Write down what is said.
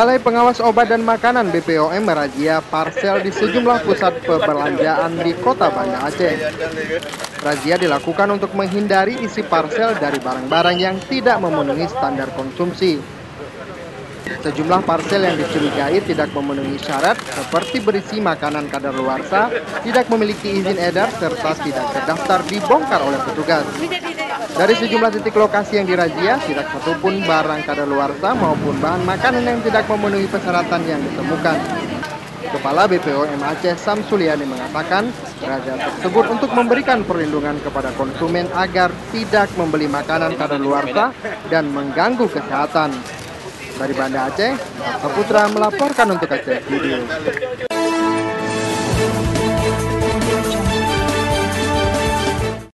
Balai Pengawas Obat dan Makanan BPOM merazia parsel di sejumlah pusat perbelanjaan di Kota Banda Aceh. Razia dilakukan untuk menghindari isi parsel dari barang-barang yang tidak memenuhi standar konsumsi. Sejumlah parsel yang dicurigai tidak memenuhi syarat seperti berisi makanan kadaluarsa, tidak memiliki izin edar, serta tidak terdaftar dibongkar oleh petugas. Dari sejumlah titik lokasi yang dirazia, tidak satupun barang kadaluarsa maupun bahan makanan yang tidak memenuhi persyaratan yang ditemukan. Kepala BPOM Aceh Samsuliani mengatakan, razia tersebut untuk memberikan perlindungan kepada konsumen agar tidak membeli makanan kadaluarsa dan mengganggu kesehatan. Dari Banda Aceh, Saputra melaporkan untuk Aceh Video.